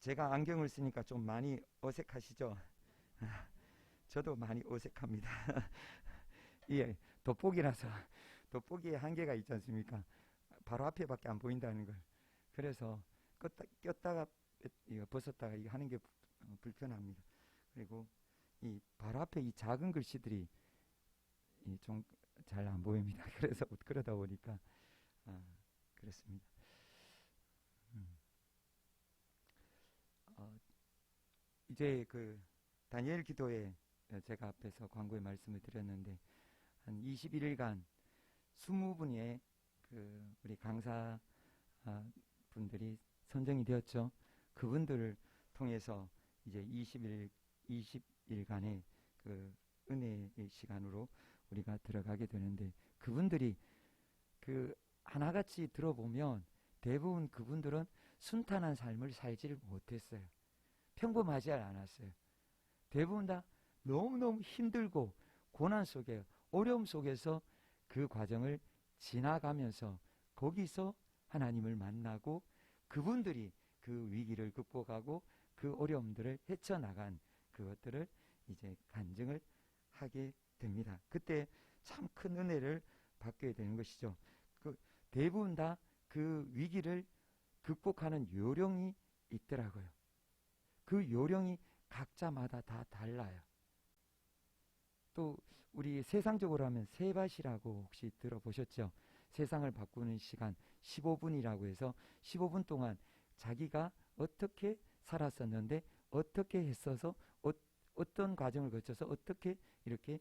제가 안경을 쓰니까 좀 많이 어색하시죠? 저도 많이 어색합니다. 예, 돋보기라서 돋보기에 한계가 있지 않습니까? 바로 앞에밖에 안 보인다는 걸. 그래서 꼈다가 이거 벗었다가 이거 하는 게 불편합니다. 그리고 이 바로 앞에 이 작은 글씨들이 좀 잘 안 보입니다. 그래서 그러다 보니까 그렇습니다. 이제 그 다니엘 기도에 제가 앞에서 광고의 말씀을 드렸는데 한 21일간 20분의 그 우리 강사 분들이 선정이 되었죠. 그분들을 통해서 이제 20일간의 그 은혜의 시간으로 우리가 들어가게 되는데, 그분들이 그 하나같이 들어보면 대부분 그분들은 순탄한 삶을 살지를 못했어요. 평범하지 않았어요. 대부분 다 너무너무 힘들고 고난 속에, 어려움 속에서 그 과정을 지나가면서 거기서 하나님을 만나고 그분들이 그 위기를 극복하고 그 어려움들을 헤쳐나간 그것들을 이제 간증을 하게 됩니다. 그때 참 큰 은혜를 받게 되는 것이죠. 대부분 다 그 위기를 극복하는 요령이 있더라고요. 그 요령이 각자마다 다 달라요. 또 우리 세상적으로 하면 세밭이라고 혹시 들어보셨죠? 세상을 바꾸는 시간 15분이라고 해서 15분 동안 자기가 어떻게 살았었는데 어떻게 했어서 어떤 과정을 거쳐서 어떻게 이렇게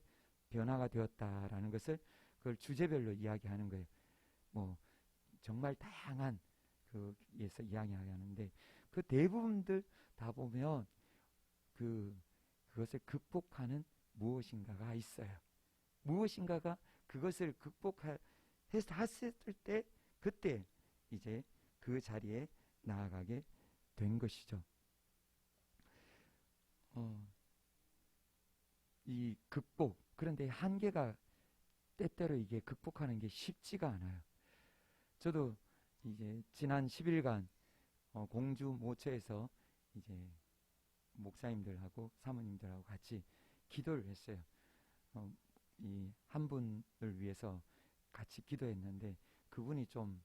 변화가 되었다라는 것을 그걸 주제별로 이야기하는 거예요. 뭐 정말 다양한 그에서 이야기하는데 그 대부분들 다 보면 그것을 극복하는 무엇인가가 있어요. 무엇인가가 그것을 극복했을 때 그때 이제 그 자리에 나아가게 된 것이죠. 이 극복, 그런데 한계가 때때로 이게 극복하는 게 쉽지가 않아요. 저도 이제 지난 10일간 공주 모처에서 이제 목사님들하고 사모님들하고 같이 기도를 했어요. 이 한 분을 위해서 같이 기도했는데 그분이 좀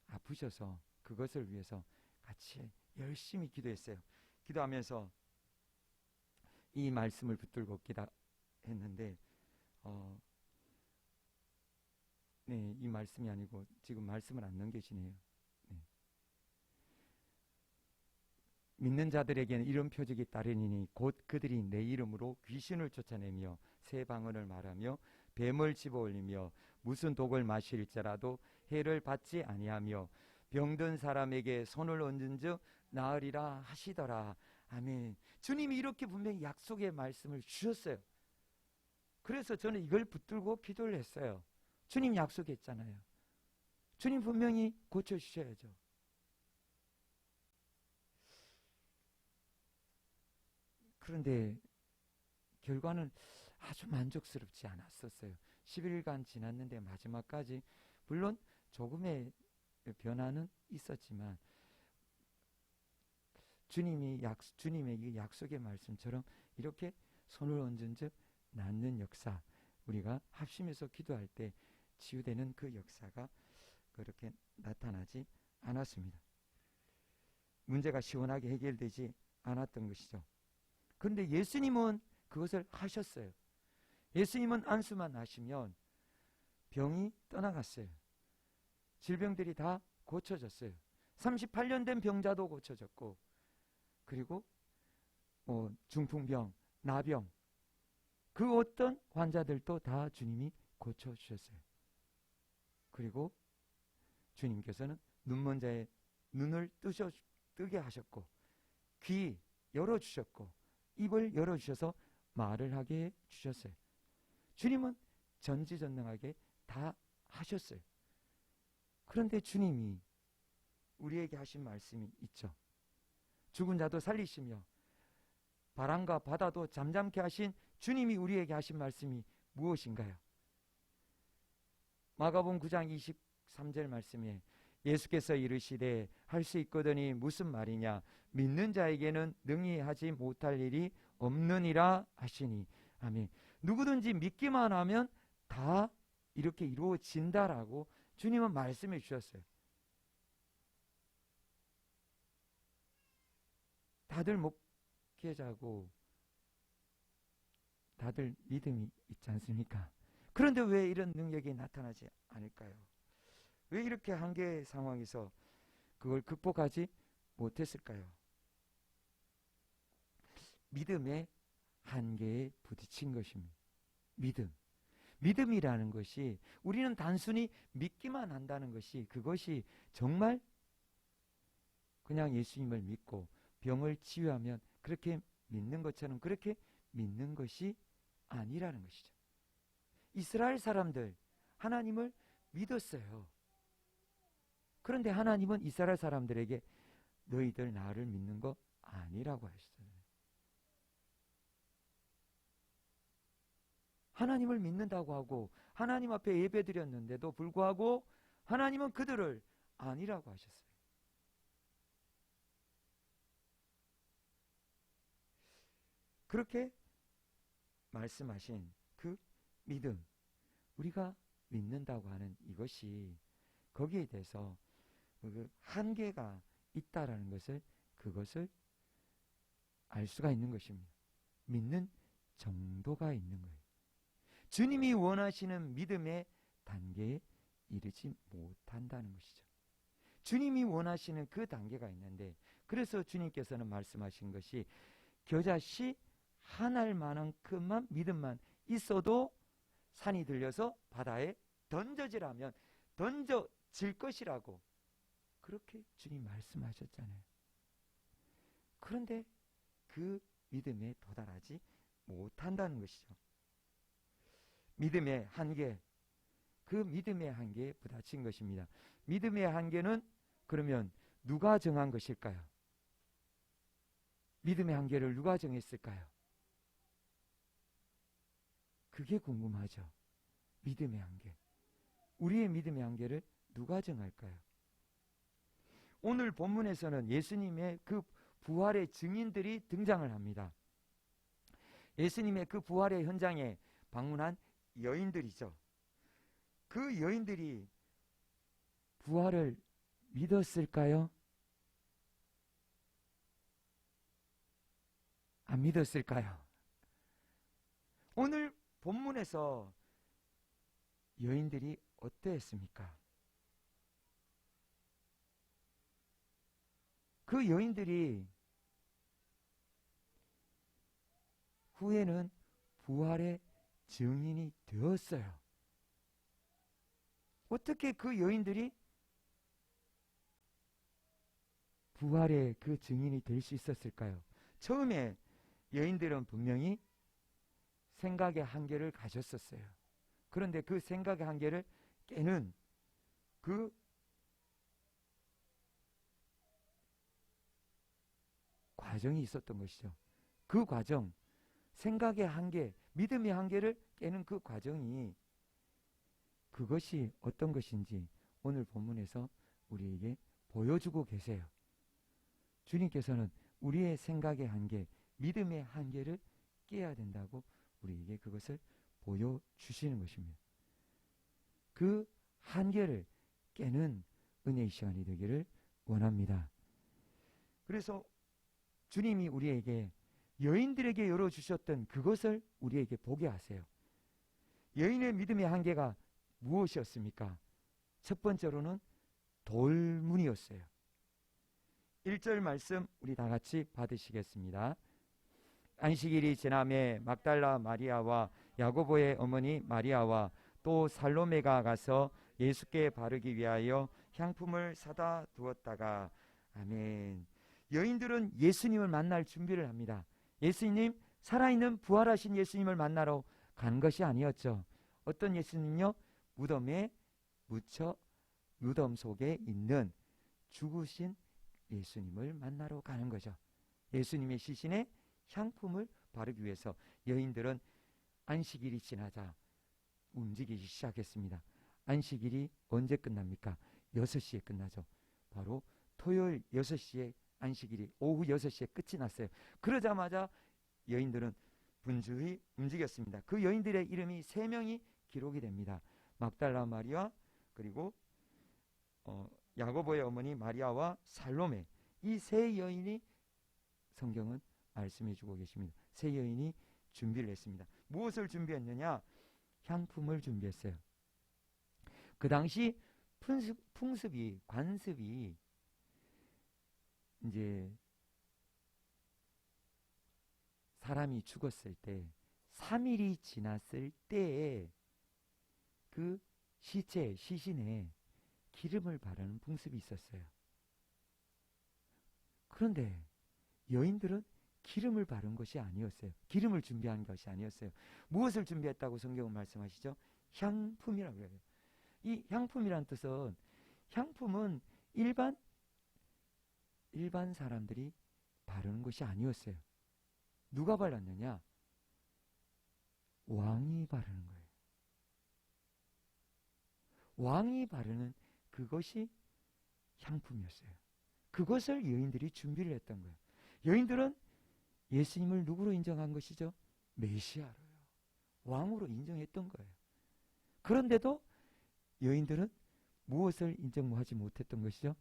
아프셔서 그것을 위해서 같이 열심히 기도했어요. 기도하면서 이 말씀을 붙들고 기도했는데 네, 이 말씀이 아니고 지금 말씀을 안 넘기시네요. 네. 믿는 자들에게는 이런 표적이 따르니니 곧 그들이 내 이름으로 귀신을 쫓아내며 새 방언을 말하며 뱀을 집어올리며 무슨 독을 마실지라도 해를 받지 아니하며 병든 사람에게 손을 얹은즉 나으리라 하시더라. 아멘. 주님이 이렇게 분명히 약속의 말씀을 주셨어요. 그래서 저는 이걸 붙들고 기도를 했어요. 주님 약속했잖아요. 주님 분명히 고쳐주셔야죠. 그런데 결과는 아주 만족스럽지 않았었어요. 11일간 지났는데 마지막까지 물론 조금의 변화는 있었지만 주님의 이 약속의 말씀처럼 이렇게 손을 얹은 즉 낫는 역사, 우리가 합심해서 기도할 때 치유되는 그 역사가 그렇게 나타나지 않았습니다. 문제가 시원하게 해결되지 않았던 것이죠. 그런데 예수님은 그것을 하셨어요. 예수님은 안수만 하시면 병이 떠나갔어요. 질병들이 다 고쳐졌어요. 38년 된 병자도 고쳐졌고, 그리고 중풍병, 나병, 그 어떤 환자들도 다 주님이 고쳐주셨어요. 그리고 주님께서는 눈먼 자의 눈을 뜨게 하셨고, 귀 열어주셨고, 입을 열어주셔서 말을 하게 해주셨어요. 주님은 전지전능하게 다 하셨어요. 그런데 주님이 우리에게 하신 말씀이 있죠. 죽은 자도 살리시며 바람과 바다도 잠잠케 하신 주님이 우리에게 하신 말씀이 무엇인가요? 마가복음 9장 23절 말씀에 예수께서 이르시되 할 수 있거든이 무슨 말이냐, 믿는 자에게는 능히 하지 못할 일이 없느니라 하시니. 아멘. 누구든지 믿기만 하면 다 이렇게 이루어진다라고 주님은 말씀해 주셨어요. 다들 목회자고 다들 믿음이 있지 않습니까? 그런데 왜 이런 능력이 나타나지 않을까요? 왜 이렇게 한계 상황에서 그걸 극복하지 못했을까요? 믿음의 한계에 부딪힌 것입니다. 믿음이라는 것이, 우리는 단순히 믿기만 한다는 것이, 그것이 정말 그냥 예수님을 믿고 병을 치유하면 그렇게 믿는 것처럼 그렇게 믿는 것이 아니라는 것이죠. 이스라엘 사람들 하나님을 믿었어요. 그런데 하나님은 이스라엘 사람들에게 너희들 나를 믿는 거 아니라고 하셨어요. 하나님을 믿는다고 하고 하나님 앞에 예배드렸는데도 불구하고 하나님은 그들을 아니라고 하셨어요. 그렇게 말씀하신 그 믿음, 우리가 믿는다고 하는 이것이 거기에 대해서 그 한계가 있다라는 것을, 그것을 알 수가 있는 것입니다. 믿는 정도가 있는 거예요. 주님이 원하시는 믿음의 단계에 이르지 못한다는 것이죠. 주님이 원하시는 그 단계가 있는데, 그래서 주님께서는 말씀하신 것이 겨자씨 한 알만큼만 믿음만 있어도 산이 들려서 바다에 던져지라면 던져질 것이라고 그렇게 주님 말씀하셨잖아요. 그런데 그 믿음에 도달하지 못한다는 것이죠. 믿음의 한계, 그 믿음의 한계에 부딪힌 것입니다. 믿음의 한계는 그러면 누가 정한 것일까요? 믿음의 한계를 누가 정했을까요? 그게 궁금하죠. 믿음의 한계, 우리의 믿음의 한계를 누가 정할까요? 오늘 본문에서는 예수님의 그 부활의 증인들이 등장을 합니다. 예수님의 그 부활의 현장에 방문한 여인들이죠. 그 여인들이 부활을 믿었을까요? 안 믿었을까요? 오늘 본문에서 여인들이 어떠했습니까? 그 여인들이 후에는 부활의 증인이 되었어요. 어떻게 그 여인들이 부활의 그 증인이 될 수 있었을까요? 처음에 여인들은 분명히 생각의 한계를 가졌었어요. 그런데 그 생각의 한계를 깨는 그 과정이 있었던 것이죠. 그 과정, 생각의 한계, 믿음의 한계를 깨는 그 과정이, 그것이 어떤 것인지 오늘 본문에서 우리에게 보여주고 계세요. 주님께서는 우리의 생각의 한계, 믿음의 한계를 깨야 된다고 우리에게 그것을 보여주시는 것입니다. 그 한계를 깨는 은혜의 시간이 되기를 원합니다. 그래서 주님이 우리에게, 여인들에게 열어주셨던 그것을 우리에게 보게 하세요. 여인의 믿음의 한계가 무엇이었습니까? 첫 번째로는 돌문이었어요. 1절 말씀 우리 다 같이 받으시겠습니다. 안식일이 지남에 막달라 마리아와 야고보의 어머니 마리아와 또 살로메가 가서 예수께 바르기 위하여 향품을 사다 두었다가. 아멘. 여인들은 예수님을 만날 준비를 합니다. 예수님, 살아있는 부활하신 예수님을 만나러 간 것이 아니었죠. 어떤 예수님요? 무덤에 묻혀 무덤 속에 있는 죽으신 예수님을 만나러 가는 거죠. 예수님의 시신에 향품을 바르기 위해서 여인들은 안식일이 지나자 움직이기 시작했습니다. 안식일이 언제 끝납니까? 6시에 끝나죠. 바로 토요일 6시에 안식일이 오후 6시에 끝이 났어요. 그러자마자 여인들은 분주히 움직였습니다. 그 여인들의 이름이 3명이 기록이 됩니다. 막달라 마리아, 그리고 야고보의 어머니 마리아와 살로메, 이 3여인이 성경은 말씀해 주고 계십니다. 3여인이 준비를 했습니다. 무엇을 준비했느냐? 향품을 준비했어요. 그 당시 풍습이, 관습이 이제 사람이 죽었을 때 3일이 지났을 때에 그 시신에 기름을 바르는 풍습이 있었어요. 그런데 여인들은 기름을 바른 것이 아니었어요. 기름을 준비한 것이 아니었어요. 무엇을 준비했다고 성경은 말씀하시죠? 향품이라고 해요. 이 향품이란 뜻은, 향품은 일반 사람들이 바르는 것이 아니었어요. 누가 발랐느냐? 왕이 바르는 거예요. 왕이 바르는 그것이 향품이었어요. 그것을 여인들이 준비를 했던 거예요. 여인들은 예수님을 누구로 인정한 것이죠? 메시아로요. 왕으로 인정했던 거예요. 그런데도 여인들은 무엇을 인정하지 못했던 것이죠?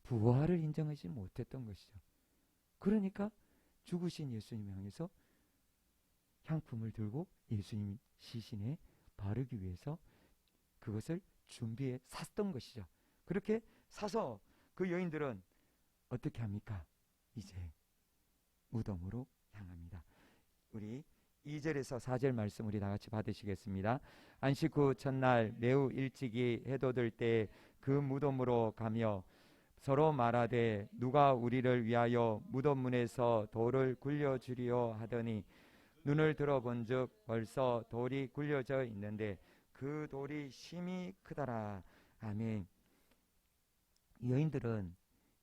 부활을 인정하지 못했던 것이죠. 그러니까 죽으신 예수님을 향해서 향품을 들고 예수님 시신에 바르기 위해서 그것을 준비해 샀던 것이죠. 그렇게 사서 그 여인들은 어떻게 합니까? 이제 무덤으로 향합니다. 우리 2절에서 4절 말씀 우리 다 같이 받으시겠습니다. 안식 후 첫날 매우 일찍이 해돋을 때 그 무덤으로 가며 서로 말하되 누가 우리를 위하여 무덤 문에서 돌을 굴려주리요 하더니 눈을 들어본즉 벌써 돌이 굴려져 있는데 그 돌이 심히 크더라. 아멘. 여인들은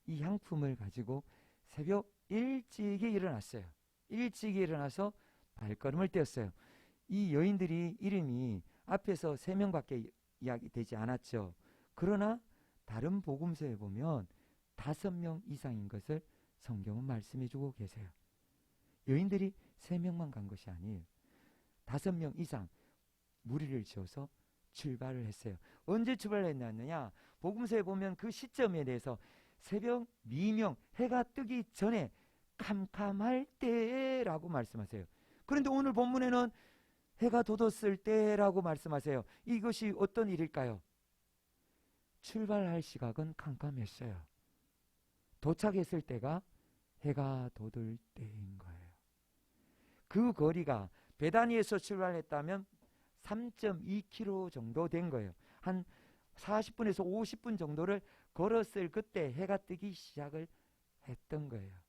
이 향품을 가지고 새벽 일찍이 일어났어요. 일찍이 일어나서 발걸음을 떼었어요. 이 여인들이 이름이 앞에서 3명밖에 이야기되지 않았죠. 그러나 다른 복음서에 보면 5명 이상인 것을 성경은 말씀해 주고 계세요. 여인들이 3명만 간 것이 아니에요. 5명 이상 무리를 지어서 출발을 했어요. 언제 출발했느냐? 복음서에 보면 그 시점에 대해서 새벽 미명, 해가 뜨기 전에 캄캄할 때라고 말씀하세요. 그런데 오늘 본문에는 해가 돋았을 때라고 말씀하세요. 이것이 어떤 일일까요? 출발할 시각은 캄캄했어요. 도착했을 때가 해가 돋을 때인 거예요. 그 거리가 베다니에서 출발했다면 3.2km 정도 된 거예요. 한 40분에서 50분 정도를 걸었을 그때 해가 뜨기 시작을 했던 거예요.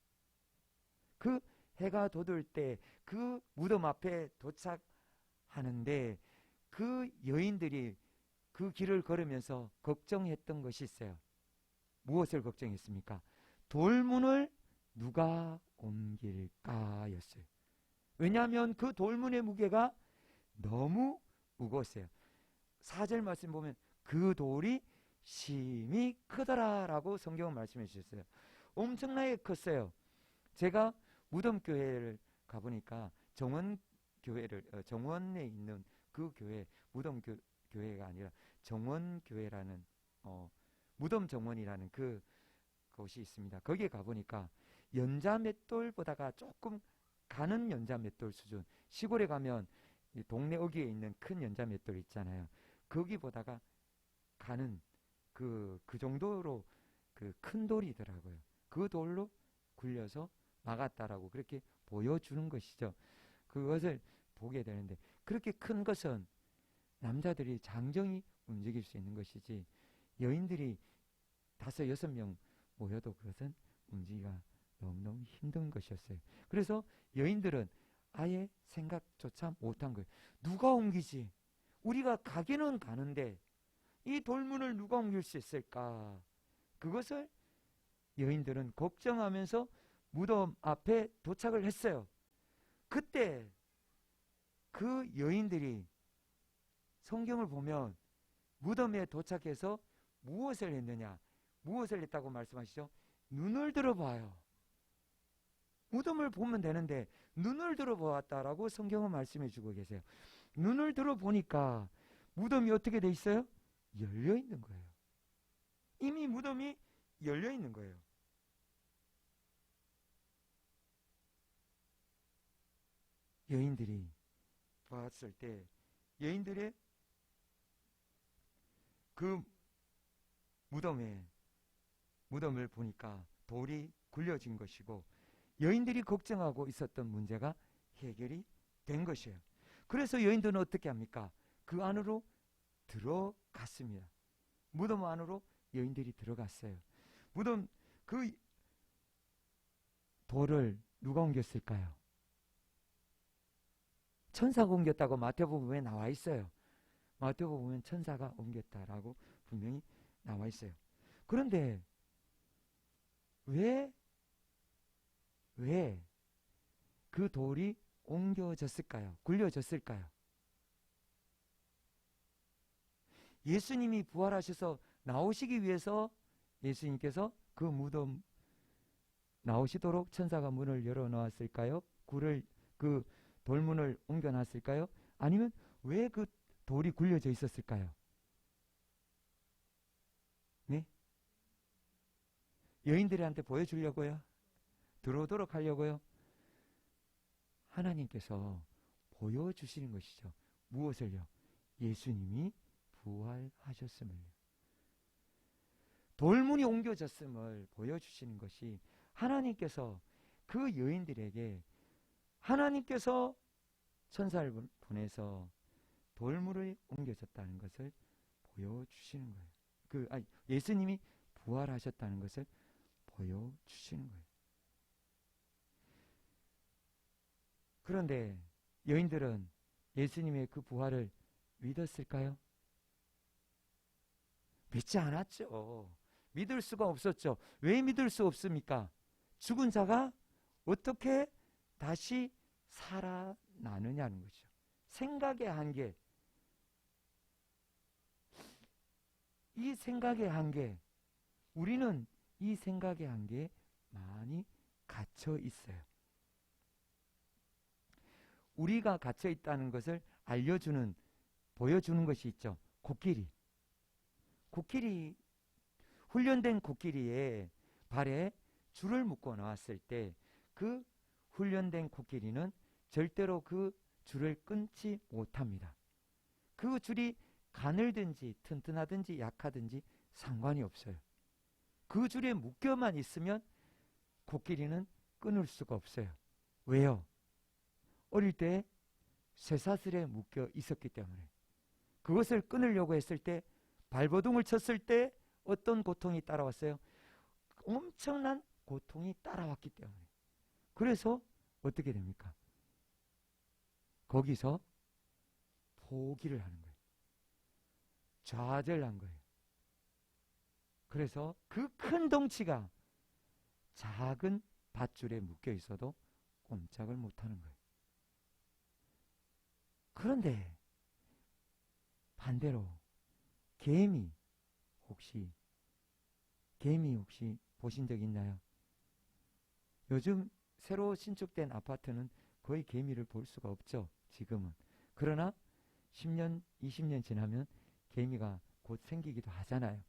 그 해가 돋을 때 그 무덤 앞에 도착하는데 그 여인들이 그 길을 걸으면서 걱정했던 것이 있어요. 무엇을 걱정했습니까? 돌문을 누가 옮길까였어요. 왜냐하면 그 돌문의 무게가 너무 무거웠어요. 4절 말씀 보면 그 돌이 심히 크더라라고 성경은 말씀해 주셨어요. 엄청나게 컸어요. 제가 무덤교회를 가보니까 정원에 있는 그 교회, 무덤교회가 아니라 정원교회라는 무덤 정원이라는 그 곳이 있습니다. 거기에 가보니까 연자맷돌보다가 조금 가는 연자맷돌 수준, 시골에 가면 동네 어귀에 있는 큰 연자맷돌 있잖아요. 거기보다가 가는 그 정도로 그 큰 돌이더라고요. 그 돌로 굴려서 막았다라고 그렇게 보여주는 것이죠. 그것을 보게 되는데, 그렇게 큰 것은 남자들이 장정히 움직일 수 있는 것이지 여인들이 5, 6명 모여도 그것은 움직이기가 너무너무 힘든 것이었어요. 그래서 여인들은 아예 생각조차 못한 거예요. 누가 옮기지? 우리가 가기는 가는데 이 돌문을 누가 옮길 수 있을까? 그것을 여인들은 걱정하면서 무덤 앞에 도착을 했어요. 그때 그 여인들이 성경을 보면 무덤에 도착해서 무엇을 했느냐? 무엇을 했다고 말씀하시죠? 눈을 들어봐요. 무덤을 보면 되는데 눈을 들어보았다라고 성경은 말씀해 주고 계세요. 눈을 들어보니까 무덤이 어떻게 돼 있어요? 열려 있는 거예요. 이미 무덤이 열려 있는 거예요. 여인들이 봤을 때 여인들의 그 무덤을 보니까 돌이 굴려진 것이고 여인들이 걱정하고 있었던 문제가 해결이 된 것이에요. 그래서 여인들은 어떻게 합니까? 그 안으로 들어갔습니다. 무덤 안으로 여인들이 들어갔어요. 무덤 그 돌을 누가 옮겼을까요? 천사가 옮겼다고 마태복음에 나와 있어요. 마태복음에 천사가 옮겼다라고 분명히 나와 있어요. 그런데 왜 그 돌이 옮겨졌을까요? 굴려졌을까요? 예수님이 부활하셔서 나오시기 위해서 예수님께서 그 무덤 나오시도록 천사가 문을 열어놓았을까요? 그 돌문을 옮겨놨을까요? 아니면 왜 그 돌이 굴려져 있었을까요? 네? 여인들한테 보여주려고요? 들어오도록 하려고요? 하나님께서 보여주시는 것이죠. 무엇을요? 예수님이 부활하셨음을요. 돌문이 옮겨졌음을 보여주시는 것이 하나님께서 그 여인들에게 하나님께서 천사를 보내서 돌문을 옮겨졌다는 것을 보여주시는 거예요. 예수님이 부활하셨다는 것을 보여주시는 거예요. 그런데 여인들은 예수님의 그 부활을 믿었을까요? 믿지 않았죠. 믿을 수가 없었죠. 왜 믿을 수 없습니까? 죽은 자가 어떻게 다시 살아나느냐는 거죠. 생각의 한계. 이 생각의 한계, 우리는 이 생각의 한계에 많이 갇혀 있어요. 우리가 갇혀 있다는 것을 보여주는 것이 있죠. 코끼리. 훈련된 코끼리의 발에 줄을 묶어 놓았을 때 그 훈련된 코끼리는 절대로 그 줄을 끊지 못합니다. 그 줄이 가늘든지 튼튼하든지 약하든지 상관이 없어요. 그 줄에 묶여만 있으면 코끼리는 끊을 수가 없어요. 왜요? 어릴 때 쇠사슬에 묶여 있었기 때문에. 그것을 끊으려고 했을 때 발버둥을 쳤을 때 어떤 고통이 따라왔어요? 엄청난 고통이 따라왔기 때문에. 그래서 어떻게 됩니까? 거기서 포기를 하는 거예요. 좌절한 거예요. 그래서 그 큰 덩치가 작은 밧줄에 묶여 있어도 꼼짝을 못하는 거예요. 그런데 반대로 개미 혹시 보신 적 있나요? 요즘 새로 신축된 아파트는 거의 개미를 볼 수가 없죠. 지금은. 그러나 10년, 20년 지나면 개미가 곧 생기기도 하잖아요.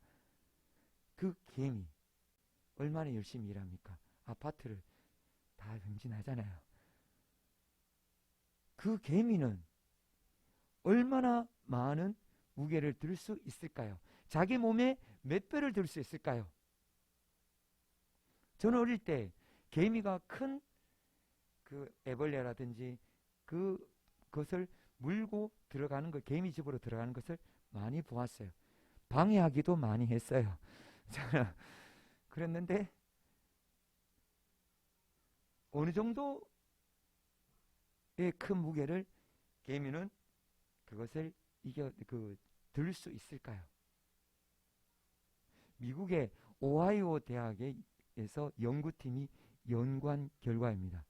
그 개미 얼마나 열심히 일합니까? 아파트를 다 행진하잖아요. 그 개미는 얼마나 많은 무게를 들 수 있을까요? 자기 몸에 몇 배를 들 수 있을까요? 저는 어릴 때 개미가 큰 그 애벌레라든지 그것을 물고 들어가는 것, 개미 집으로 들어가는 것을 많이 보았어요. 방해하기도 많이 했어요. 그랬는데 어느 정도의 큰 무게를 개미는 그것을 들 수 있을까요? 미국의 오하이오 대학에서 연구팀이 연구한 결과입니다.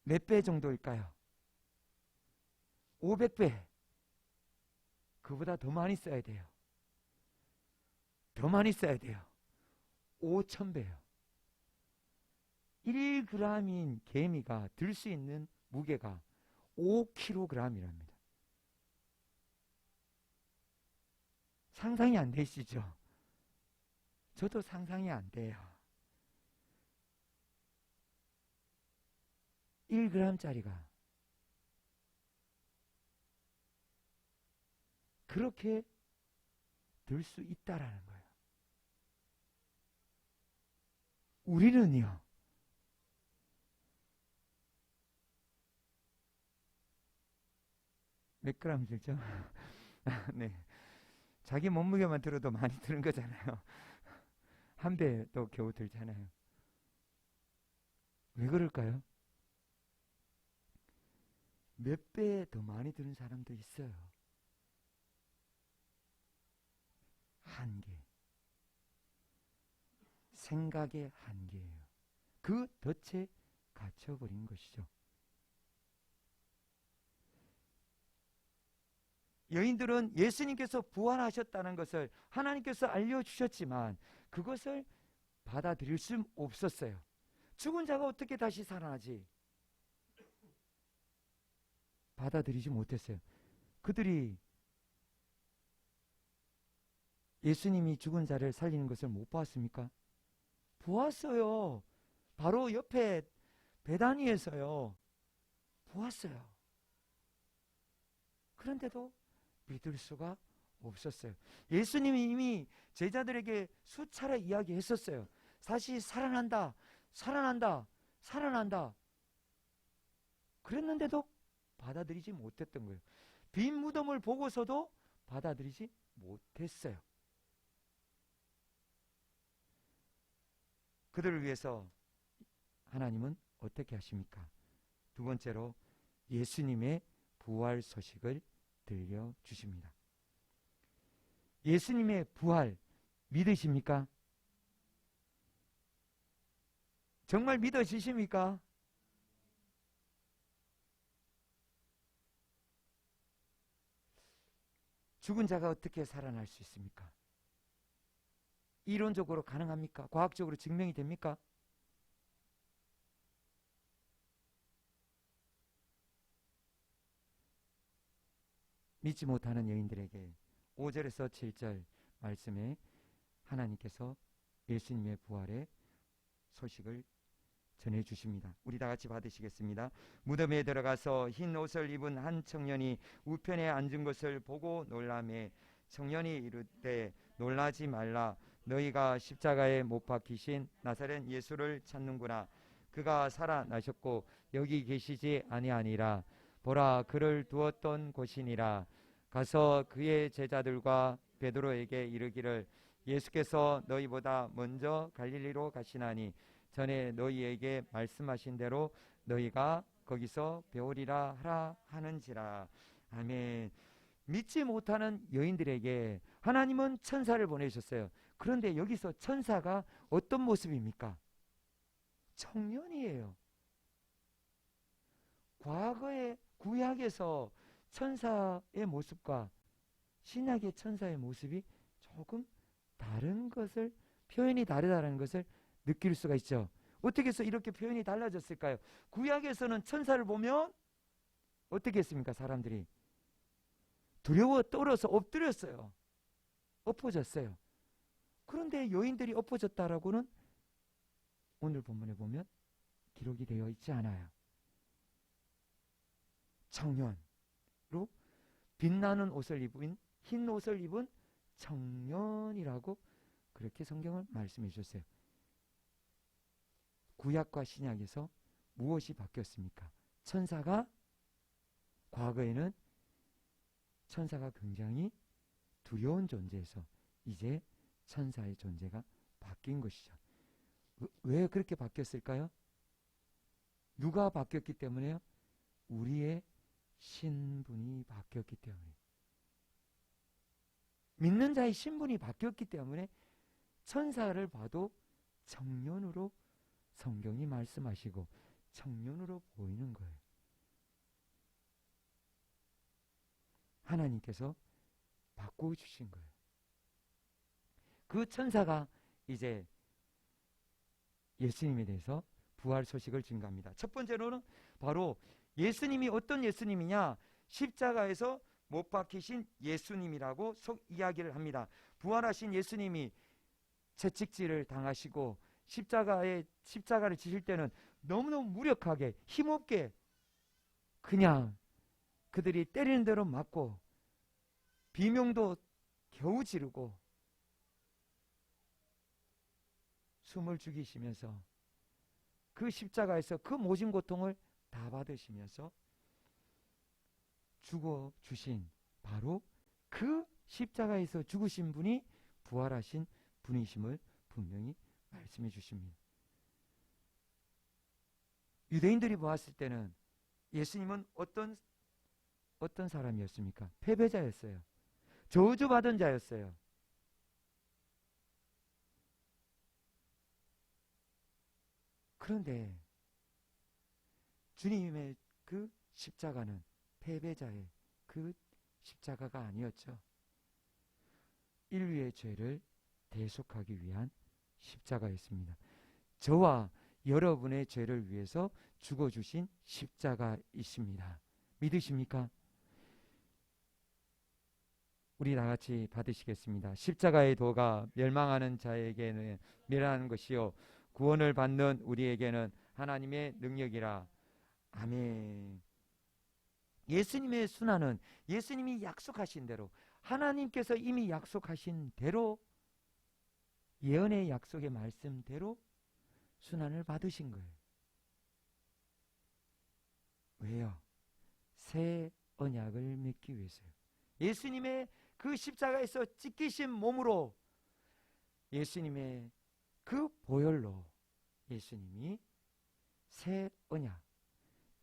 몇 배 정도일까요? 500배. 그보다 더 많이 써야 돼요. 더 많이 써야 돼요. 5,000배요. 1g인 개미가 들 수 있는 무게가 5kg이랍니다. 상상이 안 되시죠? 저도 상상이 안 돼요. 1g짜리가 그렇게 들 수 있다라는 거예요. 우리는요, 몇 그램 들죠? 네. 자기 몸무게만 들어도 많이 드는 거잖아요. 한 배도 겨우 들잖아요. 왜 그럴까요? 몇 배 더 많이 드는 사람도 있어요. 한계. 생각의 한계예요. 그 덫에 갇혀버린 것이죠. 여인들은 예수님께서 부활하셨다는 것을 하나님께서 알려주셨지만 그것을 받아들일 수 없었어요. 죽은 자가 어떻게 다시 살아나지? 받아들이지 못했어요. 그들이 예수님이 죽은 자를 살리는 것을 못 봤습니까? 보았어요. 바로 옆에 베다니에서요. 보았어요. 그런데도 믿을 수가 없었어요. 예수님이 이미 제자들에게 수차례 이야기했었어요. 다시 살아난다, 살아난다, 살아난다. 그랬는데도 받아들이지 못했던 거예요. 빈 무덤을 보고서도 받아들이지 못했어요. 그들을 위해서 하나님은 어떻게 하십니까? 두 번째로 예수님의 부활 소식을 들려주십니다. 예수님의 부활 믿으십니까? 정말 믿어지십니까? 죽은 자가 어떻게 살아날 수 있습니까? 이론적으로 가능합니까? 과학적으로 증명이 됩니까? 믿지 못하는 여인들에게 5절에서 7절 말씀에 하나님께서 예수님의 부활의 소식을 전해주십니다. 우리 다 같이 받으시겠습니다. 무덤에 들어가서 흰 옷을 입은 한 청년이 우편에 앉은 것을 보고 놀라매 청년이 이르되 놀라지 말라. 너희가 십자가에 못 박히신 나사렛 예수를 찾는구나. 그가 살아나셨고 여기 계시지 아니하니라. 보라, 그를 두었던 곳이니라. 가서 그의 제자들과 베드로에게 이르기를 예수께서 너희보다 먼저 갈릴리로 가시나니 전에 너희에게 말씀하신 대로 너희가 거기서 배우리라 하라 하는지라. 아멘. 믿지 못하는 여인들에게 하나님은 천사를 보내셨어요. 그런데 여기서 천사가 어떤 모습입니까? 청년이에요. 과거의 구약에서 천사의 모습과 신약의 천사의 모습이 조금 다른 것을, 표현이 다르다는 것을 느낄 수가 있죠. 어떻게 해서 이렇게 표현이 달라졌을까요? 구약에서는 천사를 보면 어떻게 했습니까? 사람들이 두려워 떨어서 엎드렸어요. 엎어졌어요. 그런데 여인들이 엎어졌다라고는 오늘 본문에 보면 기록이 되어 있지 않아요. 청년으로 빛나는 옷을 입은, 흰 옷을 입은 청년이라고 그렇게 성경을 말씀해 주셨어요. 구약과 신약에서 무엇이 바뀌었습니까? 천사가, 과거에는 천사가 굉장히 두려운 존재에서 이제 천사의 존재가 바뀐 것이죠. 왜 그렇게 바뀌었을까요? 누가 바뀌었기 때문에요? 우리의 신분이 바뀌었기 때문에, 믿는 자의 신분이 바뀌었기 때문에 천사를 봐도 청년으로 성경이 말씀하시고 청년으로 보이는 거예요. 하나님께서 바꿔주신 거예요. 그 천사가 이제 예수님에 대해서 부활 소식을 증가합니다. 첫 번째로는 바로 예수님이 어떤 예수님이냐, 십자가에서 못 박히신 예수님이라고 이야기를 합니다. 부활하신 예수님이 채찍질을 당하시고 십자가를 지실 때는 너무너무 무력하게 힘없게 그냥 그들이 때리는 대로 맞고 비명도 겨우 지르고 숨을 죽이시면서 그 십자가에서 그 모진 고통을 다 받으시면서 죽어주신 바로 그 십자가에서 죽으신 분이 부활하신 분이심을 분명히 말씀해 주십니다. 유대인들이 보았을 때는 예수님은 어떤 사람이었습니까? 패배자였어요. 저주받은 자였어요. 그런데 주님의 그 십자가는 패배자의 그 십자가가 아니었죠. 인류의 죄를 대속하기 위한 십자가였습니다. 저와 여러분의 죄를 위해서 죽어주신 십자가이십니다. 믿으십니까? 우리 다같이 받으시겠습니다. 십자가의 도가 멸망하는 자에게는 멸하는 것이요 구원을 받는 우리에게는 하나님의 능력이라. 아멘. 예수님의 순환은 예수님이 약속하신 대로, 하나님께서 이미 약속하신 대로, 예언의 약속의 말씀대로 순환을 받으신 거예요. 왜요? 새 언약을 맺기 위해서요. 예수님의 그 십자가에서 찢기신 몸으로, 예수님의 그 보혈로 예수님이 새 언약,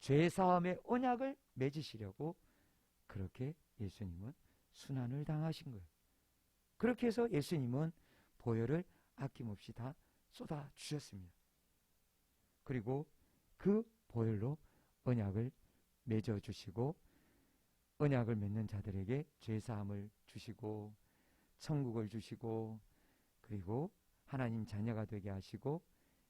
죄사함의 언약을 맺으시려고 그렇게 예수님은 순환을 당하신 거예요. 그렇게 해서 예수님은 보혈을 아낌없이 다 쏟아 주셨습니다. 그리고 그 보혈로 언약을 맺어 주시고 언약을 맺는 자들에게 죄사함을 주시고 천국을 주시고 그리고 하나님 자녀가 되게 하시고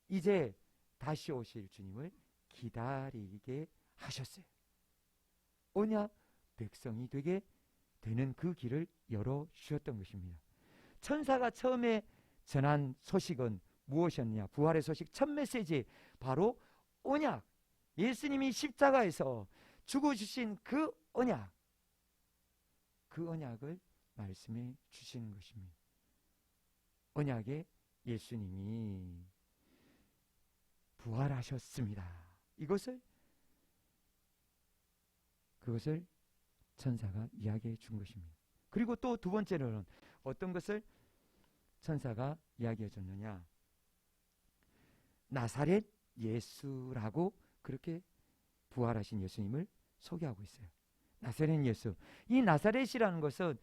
이제 다시 오실 주님을 기다리게 하셨어요. 언약 백성이 되게 되는 그 길을 열어주셨던 것입니다. 천사가 처음에 전한 소식은 무엇이었느냐? 부활의 소식 첫 메시지, 바로 언약, 예수님이 십자가에서 죽어주신 그 언약, 그 언약을 말씀해 주시는 것입니다. 언약에 예수님이 부활하셨습니다. 그것을 천사가 이야기해 준 것입니다. 그리고 또 두 번째로는 어떤 것을 천사가 이야기해 줬느냐? 나사렛 예수라고 그렇게 부활하신 예수님을 소개하고 있어요. 나사렛 예수. 이 나사렛이라는 것은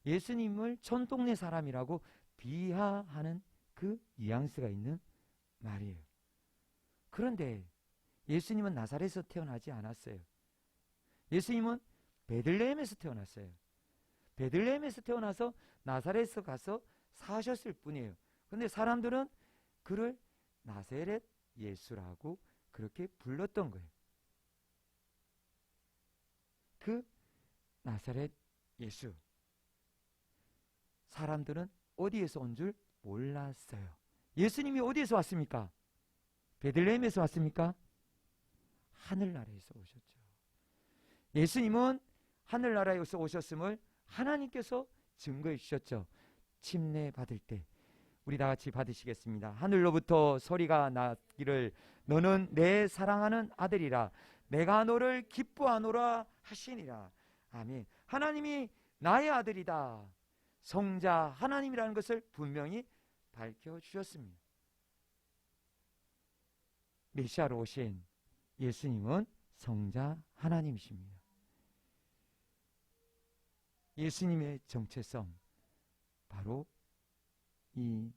예수님을 촌 동네 사람이라고 비하하는 그 뉘앙스가 있는 말이에요. 그런데 예수님은 나사렛에서 태어나지 않았어요. 예수님은 베들레헴에서 태어났어요. 베들레헴에서 태어나서 나사렛에서 가서 사셨을 뿐이에요. 그런데 사람들은 그를 나사렛 예수라고 그렇게 불렀던 거예요. 그 나사렛 예수, 사람들은 어디에서 온 줄 몰랐어요. 예수님이 어디에서 왔습니까? 베들레헴에서 왔습니까? 하늘나라에서 오셨죠. 예수님은 하늘나라에서 오셨음을 하나님께서 증거해 주셨죠. 침례 받을 때 우리 다 같이 받으시겠습니다. 하늘로부터 소리가 나기를 너는 내 사랑하는 아들이라 내가 너를 기뻐하노라 하시니라. 아멘. 하나님이 나의 아들이다, 성자 하나님이라는 것을 분명히 밝혀주셨습니다. 메시아로 오신 예수님은 성자 하나님이십니다. 예수님의 정체성, 바로 이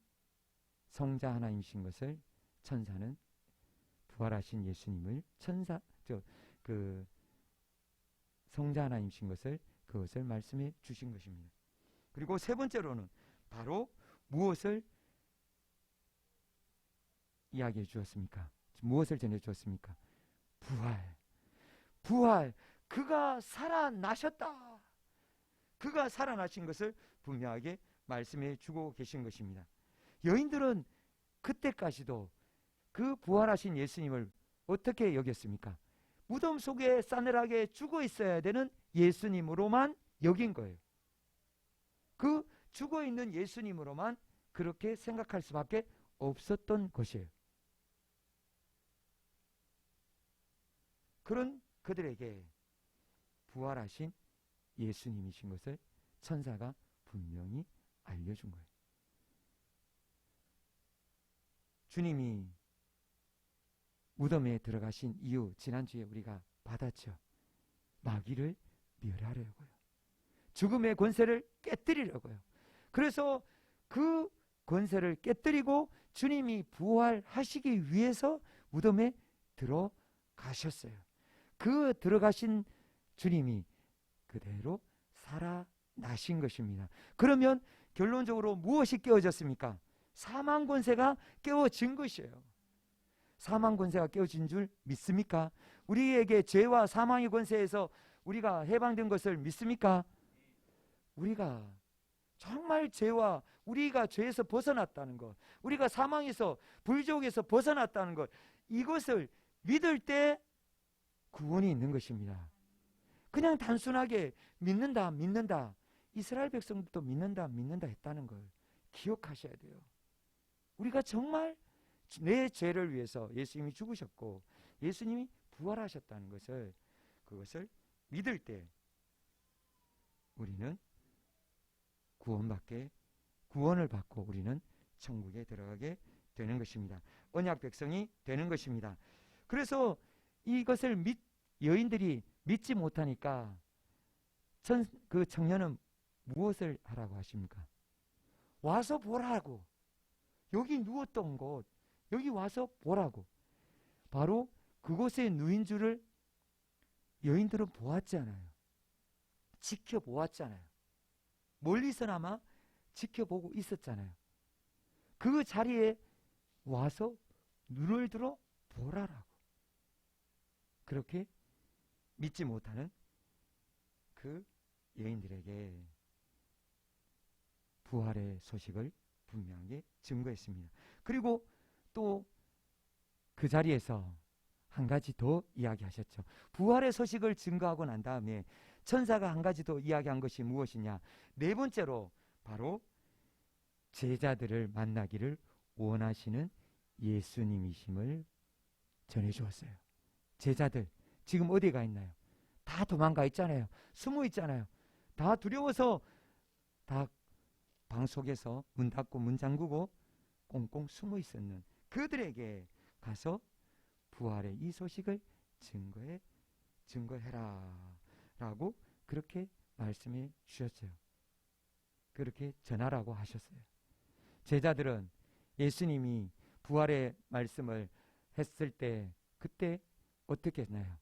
성자 하나님이신 것을 천사는 부활하신 예수님을 성자 하나님이신 것을 그것을 말씀해 주신 것입니다. 그리고 세 번째로는 바로 무엇을 이야기해 주었습니까? 무엇을 전해 주었습니까? 부활. 부활. 그가 살아나셨다. 그가 살아나신 것을 분명하게 말씀해 주고 계신 것입니다. 여인들은 그때까지도 그 부활하신 예수님을 어떻게 여겼습니까? 무덤 속에 싸늘하게 죽어 있어야 되는 예수님으로만 여긴 거예요. 그 죽어 있는 예수님으로만 그렇게 생각할 수밖에 없었던 것이에요. 그런 그들에게 부활하신 예수님이신 것을 천사가 분명히 알려준 거예요. 주님이 무덤에 들어가신 이유, 지난주에 우리가 받았죠. 마귀를 멸하려고요. 죽음의 권세를 깨뜨리려고요. 그래서 그 권세를 깨뜨리고 주님이 부활하시기 위해서 무덤에 들어가셨어요. 그 들어가신 주님이 그대로 살아나신 것입니다. 그러면 결론적으로 무엇이 깨어졌습니까? 사망 권세가 깨어진 것이에요. 사망 권세가 깨어진 줄 믿습니까? 우리에게 죄와 사망의 권세에서 우리가 해방된 것을 믿습니까? 우리가 정말 죄와 우리가 죄에서 벗어났다는 것, 우리가 사망에서 불족에서 벗어났다는 것, 이것을 믿을 때 구원이 있는 것입니다. 그냥 단순하게 믿는다. 이스라엘 백성들도 믿는다 했다는 걸 기억하셔야 돼요. 우리가 정말 내 죄를 위해서 예수님이 죽으셨고 예수님이 부활하셨다는 것을, 그것을 믿을 때 우리는 구원을 받고 우리는 천국에 들어가게 되는 것입니다. 언약 백성이 되는 것입니다. 그래서 이것을 여인들이 믿지 못하니까 그 청년은 무엇을 하라고 하십니까? 와서 보라고. 여기 누웠던 곳, 여기 와서 보라고. 바로 그곳에 누인 줄을 여인들은 보았잖아요. 지켜보았잖아요. 멀리서나마 지켜보고 있었잖아요. 그 자리에 와서 눈을 들어 보라라고. 그렇게 믿지 못하는 그 여인들에게 부활의 소식을 분명하게 증거했습니다. 그리고 또 그 자리에서 한 가지 더 이야기하셨죠. 부활의 소식을 증거하고 난 다음에 천사가 한 가지 더 이야기한 것이 무엇이냐? 네 번째로 바로 제자들을 만나기를 원하시는 예수님이심을 전해주었어요. 제자들 지금 어디 가 있나요? 다 도망가 있잖아요. 숨어 있잖아요. 다 두려워서 다 방 속에서 문 닫고 문 잠그고 꽁꽁 숨어 있었는 그들에게 가서 부활의 이 소식을 증거해라 라고 그렇게 말씀해 주셨어요. 그렇게 전하라고 하셨어요. 제자들은 예수님이 부활의 말씀을 했을 때 그때 어떻게 했나요?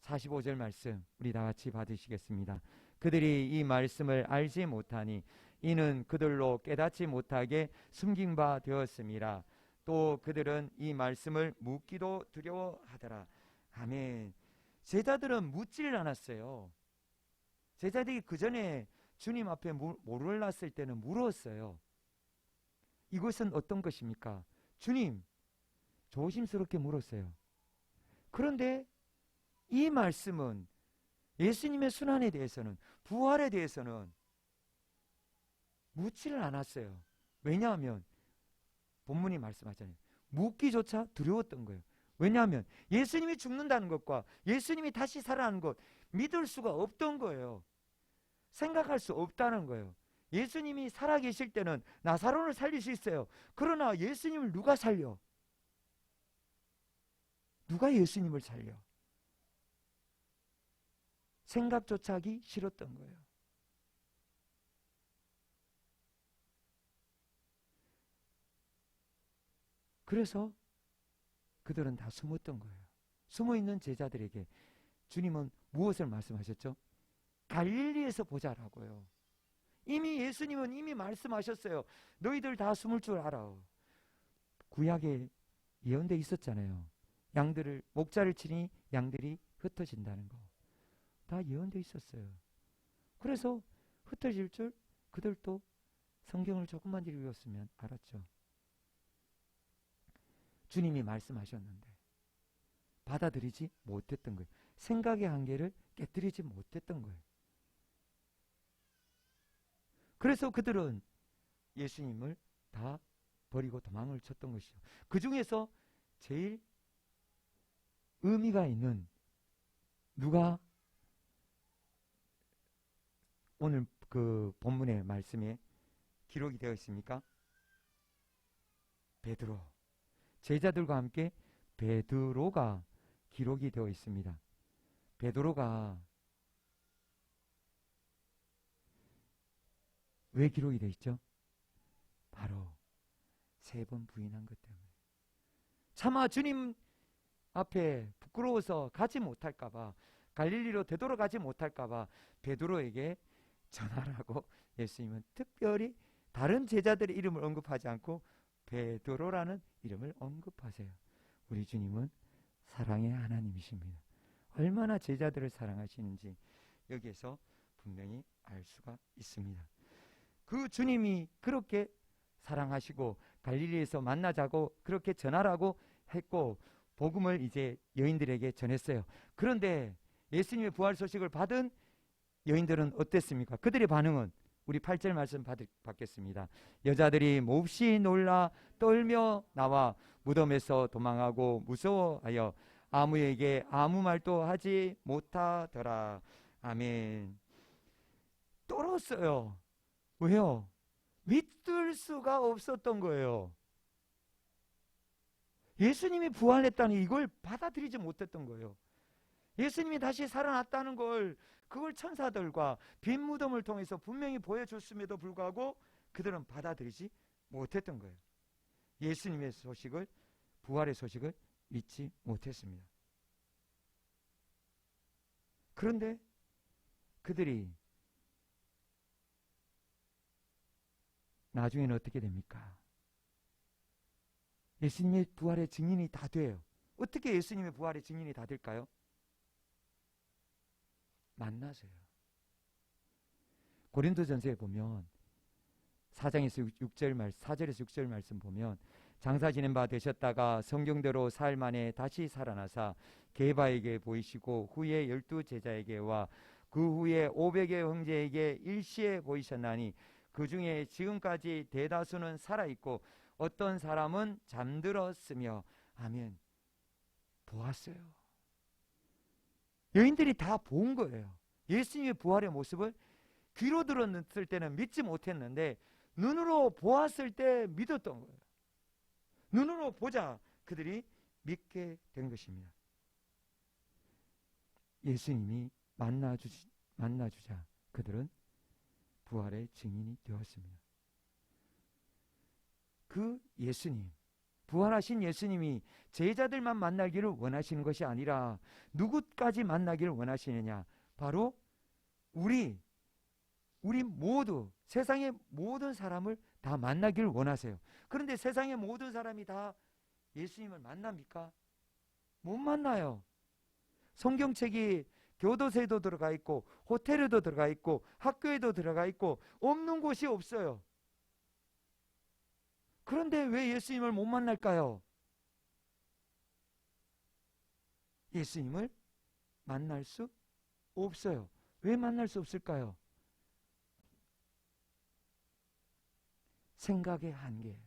45절 말씀 우리 다 같이 받으시겠습니다. 그들이 이 말씀을 알지 못하니 이는 그들로 깨닫지 못하게 숨긴 바 되었음이라. 또 그들은 이 말씀을 묻기도 두려워하더라. 아멘. 제자들은 묻질 않았어요. 제자들이 그 전에 주님 앞에 모를 놨을 때는 물었어요. 이것은 어떤 것입니까? 주님, 조심스럽게 물었어요. 그런데 이 말씀은 예수님의 순환에 대해서는, 부활에 대해서는 묻지를 않았어요. 왜냐하면 본문이 말씀하잖아요. 묻기조차 두려웠던 거예요. 왜냐하면 예수님이 죽는다는 것과 예수님이 다시 살아나는 것 믿을 수가 없던 거예요. 생각할 수 없다는 거예요. 예수님이 살아계실 때는 나사로를 살릴 수 있어요. 그러나 예수님을 누가 살려? 누가 예수님을 살려? 생각조차 하기 싫었던 거예요. 그래서 그들은 다 숨었던 거예요. 숨어있는 제자들에게 주님은 무엇을 말씀하셨죠? 갈릴리에서 보자라고요. 이미 예수님은 이미 말씀하셨어요. 너희들 다 숨을 줄 알아. 구약에 예언돼 있었잖아요. 양들을 목자를 치니 양들이 흩어진다는 거. 다 예언돼 있었어요. 그래서 흩어질 줄 그들도 성경을 조금만 읽었으면 알았죠. 주님이 말씀하셨는데 받아들이지 못했던 거예요. 생각의 한계를 깨뜨리지 못했던 거예요. 그래서 그들은 예수님을 다 버리고 도망을 쳤던 것이죠. 그 중에서 제일 의미가 있는 누가 오늘 그 본문의 말씀에 기록이 되어 있습니까? 베드로. 제자들과 함께 베드로가 기록이 되어 있습니다. 베드로가 왜 기록이 되어 있죠? 바로 3번 부인한 것 때문에. 차마 주님 앞에 부끄러워서 가지 못할까봐, 갈릴리로 되돌아가지 못할까봐 베드로에게 전하라고 예수님은 특별히 다른 제자들의 이름을 언급하지 않고 베드로라는 이름을 언급하세요. 우리 주님은 사랑의 하나님이십니다. 얼마나 제자들을 사랑하시는지 여기에서 분명히 알 수가 있습니다. 그 주님이 그렇게 사랑하시고 갈릴리에서 만나자고 그렇게 전하라고 했고 복음을 이제 여인들에게 전했어요. 그런데 예수님의 부활 소식을 받은 여인들은 어땠습니까? 그들의 반응은 우리 8절 말씀 받겠습니다. 여자들이 몹시 놀라 떨며 나와 무덤에서 도망하고 무서워하여 아무에게 아무 말도 하지 못하더라. 아멘. 떨었어요. 왜요? 믿을 수가 없었던 거예요. 예수님이 부활했다니 이걸 받아들이지 못했던 거예요. 예수님이 다시 살아났다는 걸, 그걸 천사들과 빈 무덤을 통해서 분명히 보여줬음에도 불구하고 그들은 받아들이지 못했던 거예요. 예수님의 소식을, 부활의 소식을 믿지 못했습니다. 그런데 그들이 나중에는 어떻게 됩니까? 예수님의 부활의 증인이 다 돼요. 어떻게 예수님의 부활의 증인이 다 될까요? 만나세요. 고린도전서에 보면 4장에서 6절 말씀, 4절에서 6절 말씀 보면 장사 지낸 바 되셨다가 성경대로 사흘 만에 다시 살아나사 게바에게 보이시고 후에 12제자에게와 그 후에 500의 형제에게 일시에 보이셨나니 그 중에 지금까지 대다수는 살아있고 어떤 사람은 잠들었으며 아멘. 보았어요. 여인들이 다 본 거예요. 예수님의 부활의 모습을 귀로 들었을 때는 믿지 못했는데 눈으로 보았을 때 믿었던 거예요. 눈으로 보자 그들이 믿게 된 것입니다. 예수님이 만나주자 그들은 부활의 증인이 되었습니다. 그 예수님, 부활하신 예수님이 제자들만 만나기를 원하시는 것이 아니라 누구까지 만나기를 원하시느냐? 바로 우리 모두, 세상의 모든 사람을 다 만나기를 원하세요. 그런데 세상의 모든 사람이 다 예수님을 만납니까? 못 만나요. 성경책이 교도소에도 들어가 있고 호텔에도 들어가 있고 학교에도 들어가 있고 없는 곳이 없어요. 그런데 왜 예수님을 못 만날까요? 예수님을 만날 수 없어요. 왜 만날 수 없을까요? 생각의 한계.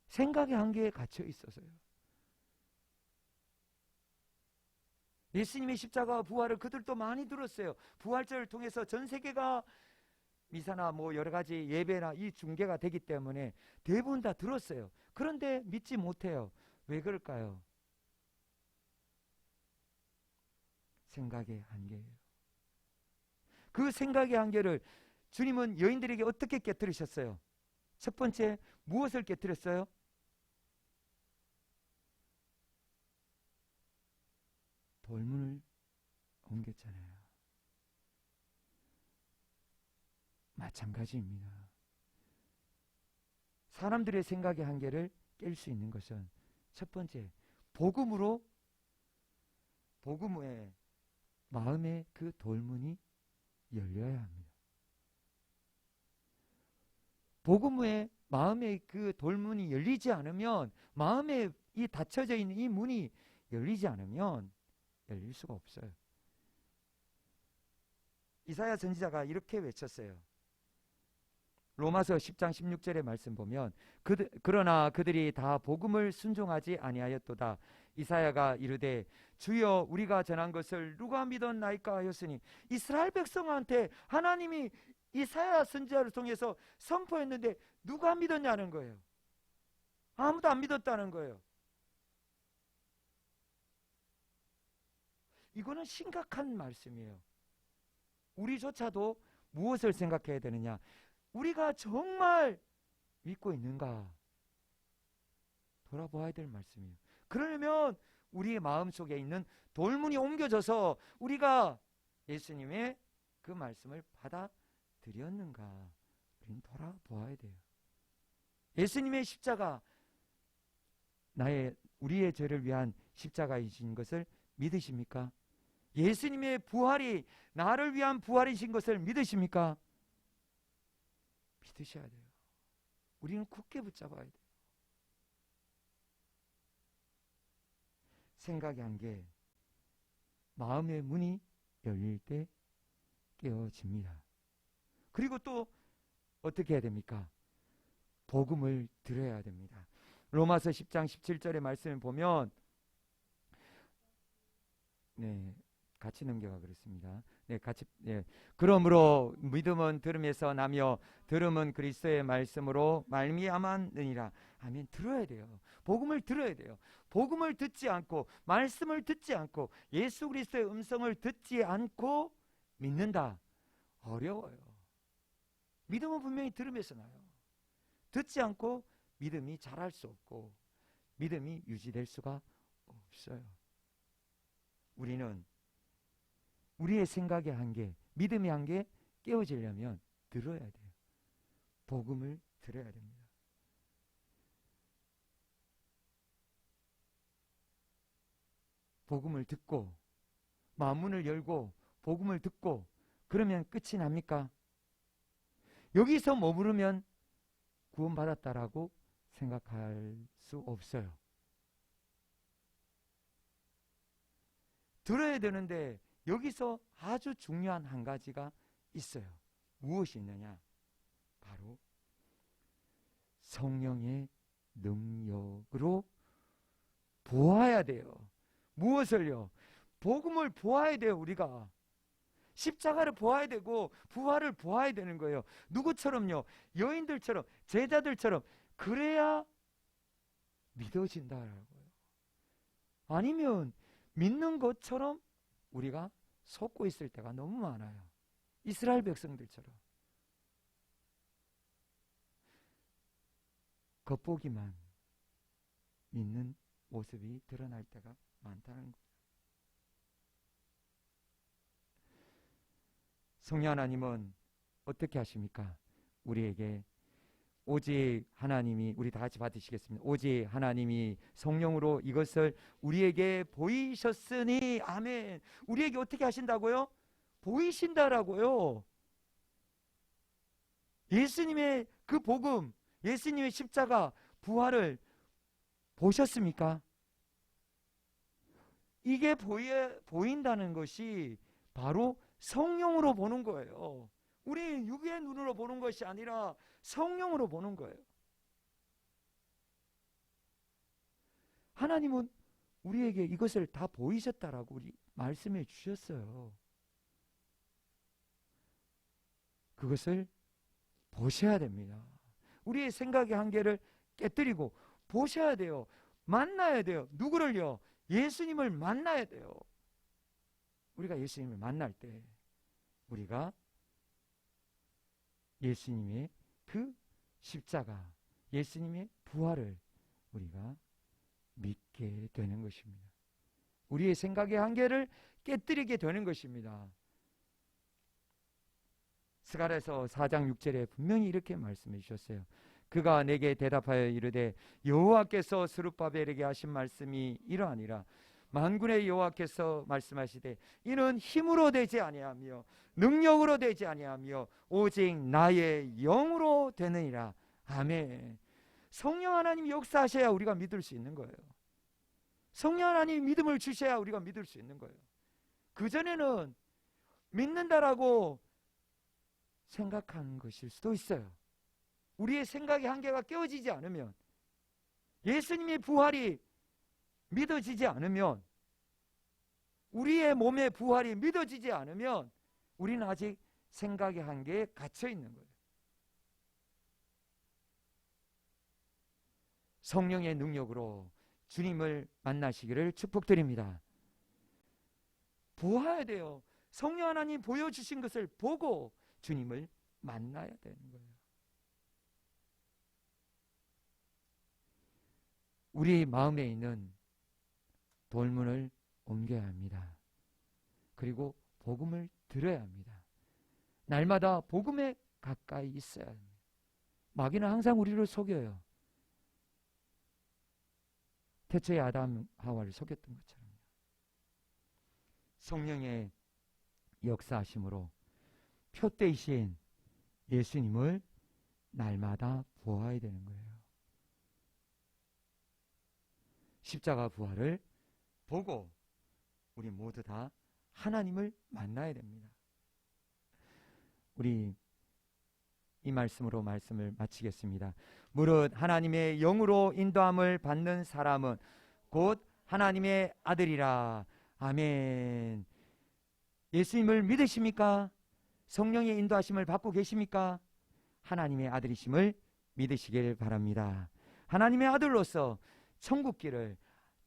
생각의 한계에 갇혀 있어서요. 예수님의 십자가와 부활을 그들도 많이 들었어요. 부활절을 통해서 전 세계가 미사나 뭐 여러 가지 예배나 이 중계가 되기 때문에 대부분 다 들었어요. 그런데 믿지 못해요. 왜 그럴까요? 생각의 한계예요. 그 생각의 한계를 주님은 여인들에게 어떻게 깨뜨리셨어요? 첫 번째, 무엇을 깨뜨렸어요? 돌문을 옮겼잖아요. 마찬가지입니다. 사람들의 생각의 한계를 깰 수 있는 것은 첫 번째, 복음으로, 복음의 마음의 그 돌문이 열려야 합니다. 복음의 마음의 그 돌문이 열리지 않으면, 마음에 이 닫혀져 있는 이 문이 열리지 않으면 열릴 수가 없어요. 이사야 선지자가 이렇게 외쳤어요. 로마서 10장 16절의 말씀 보면 그러나 그들이 다 복음을 순종하지 아니하였도다. 이사야가 이르되 주여 우리가 전한 것을 누가 믿었나이까 하였으니, 이스라엘 백성한테 하나님이 이사야 선지자를 통해서 선포했는데 누가 믿었냐는 거예요. 아무도 안 믿었다는 거예요. 이거는 심각한 말씀이에요. 우리조차도 무엇을 생각해야 되느냐? 우리가 정말 믿고 있는가 돌아보아야 될 말씀이에요. 그러려면 우리의 마음속에 있는 돌문이 옮겨져서 우리가 예수님의 그 말씀을 받아들였는가 우리는 돌아보아야 돼요. 예수님의 십자가, 우리의 죄를 위한 십자가이신 것을 믿으십니까? 예수님의 부활이 나를 위한 부활이신 것을 믿으십니까? 믿으셔야 돼요. 우리는 굳게 붙잡아야 돼요. 생각의 한계, 마음의 문이 열릴 때 깨어집니다. 그리고 또 어떻게 해야 됩니까? 복음을 들어야 됩니다. 로마서 10장 17절의 말씀을 보면, 같이 넘겨가 그렇습니다. 그러므로 믿음은 들음에서 나며 들음은 그리스도의 말씀으로 말미암았느니라. 아멘. 들어야 돼요. 복음을 들어야 돼요. 복음을 듣지 않고, 말씀을 듣지 않고, 예수 그리스도의 음성을 듣지 않고 믿는다. 어려워요. 믿음은 분명히 들음에서 나요. 듣지 않고 믿음이 자랄 수 없고 믿음이 유지될 수가 없어요. 우리는 우리의 생각의 한계, 믿음의 한계 깨어지려면 들어야 돼요. 복음을 들어야 됩니다. 복음을 듣고 마음문을 열고 복음을 듣고 그러면 끝이 납니까? 여기서 머무르면 구원받았다라고 생각할 수 없어요. 들어야 되는데 여기서 아주 중요한 한 가지가 있어요. 무엇이 있느냐? 바로 성령의 능력으로 보아야 돼요. 무엇을요? 복음을 보아야 돼요. 우리가 십자가를 보아야 되고 부활을 보아야 되는 거예요. 누구처럼요? 여인들처럼, 제자들처럼. 그래야 믿어진다라고요. 아니면 믿는 것처럼 우리가 속고 있을 때가 너무 많아요. 이스라엘 백성들처럼 겉보기만 믿는 모습이 드러날 때가 많다는 거예요. 성령 하나님은 어떻게 하십니까? 우리에게 오직 하나님이, 우리 다 같이 받으시겠습니다. 오직 하나님이 성령으로 이것을 우리에게 보이셨으니, 아멘. 우리에게 어떻게 하신다고요? 보이신다라고요. 예수님의 그 복음, 예수님의 십자가, 부활을 보셨습니까? 이게 보인다는 것이 바로 성령으로 보는 거예요. 우리 육의 눈으로 보는 것이 아니라 성령으로 보는 거예요. 하나님은 우리에게 이것을 다 보이셨다라고 우리 말씀해 주셨어요. 그것을 보셔야 됩니다. 우리의 생각의 한계를 깨뜨리고 보셔야 돼요. 만나야 돼요. 누구를요? 예수님을 만나야 돼요. 우리가 예수님을 만날 때 우리가 예수님의 그 십자가, 예수님의 부활을 우리가 믿게 되는 것입니다. 우리의 생각의 한계를 깨뜨리게 되는 것입니다. 스가랴서 4장 6절에 분명히 이렇게 말씀해 주셨어요. 그가 내게 대답하여 이르되 여호와께서 스룹바벨에게 하신 말씀이 이러하니라. 만군의 여호와께서 말씀하시되 이는 힘으로 되지 아니하며 능력으로 되지 아니하며 오직 나의 영으로 되느니라. 아멘. 성령 하나님 역사하셔야 우리가 믿을 수 있는 거예요. 성령 하나님 믿음을 주셔야 우리가 믿을 수 있는 거예요. 그전에는 믿는다라고 생각하는 것일 수도 있어요. 우리의 생각의 한계가 깨어지지 않으면, 예수님의 부활이 믿어지지 않으면, 우리의 몸의 부활이 믿어지지 않으면 우리는 아직 생각의 한계에 갇혀 있는 거예요. 성령의 능력으로 주님을 만나시기를 축복드립니다. 보아야 돼요. 성령 하나님 보여주신 것을 보고 주님을 만나야 되는 거예요. 우리 마음에 있는 돌문을 옮겨야 합니다. 그리고 복음을 들어야 합니다. 날마다 복음에 가까이 있어야 합니다. 마귀는 항상 우리를 속여요. 태초의 아담 하와를 속였던 것처럼. 성령의 역사하심으로 표대이신 예수님을 날마다 보아야 되는 거예요. 십자가 부활을 보고 우리 모두 다 하나님을 만나야 됩니다. 우리 이 말씀으로 말씀을 마치겠습니다. 무릇 하나님의 영으로 인도함을 받는 사람은 곧 하나님의 아들이라. 아멘. 예수님을 믿으십니까? 성령의 인도하심을 받고 계십니까? 하나님의 아들이심을 믿으시길 바랍니다. 하나님의 아들로서 천국길을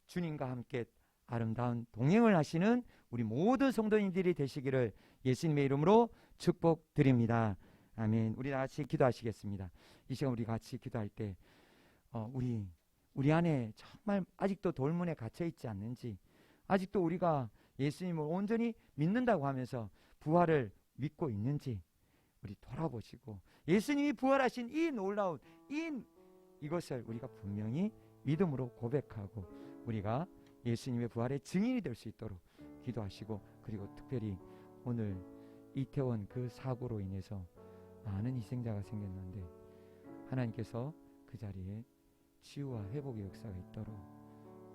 주님과 함께 아름다운 동행을 하시는 우리 모든 성도님들이 되시기를 예수님의 이름으로 축복드립니다. 아멘. 우리 다 같이 기도하시겠습니다. 이 시간 우리 같이 기도할 때 우리 안에 정말 아직도 돌문에 갇혀 있지 않는지, 아직도 우리가 예수님을 온전히 믿는다고 하면서 부활을 믿고 있는지 우리 돌아보시고, 예수님이 부활하신 이 놀라운 이것을 우리가 분명히 믿음으로 고백하고 우리가 예수님의 부활의 증인이 될 수 있도록 기도하시고, 그리고 특별히 오늘 이태원 그 사고로 인해서 많은 희생자가 생겼는데 하나님께서 그 자리에 치유와 회복의 역사가 있도록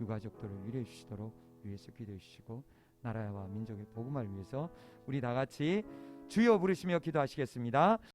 유가족들을 위로해 주시도록 위해서 기도해 주시고, 나라와 민족의 복음을 위해서 우리 다 같이 주여 부르시며 기도하시겠습니다.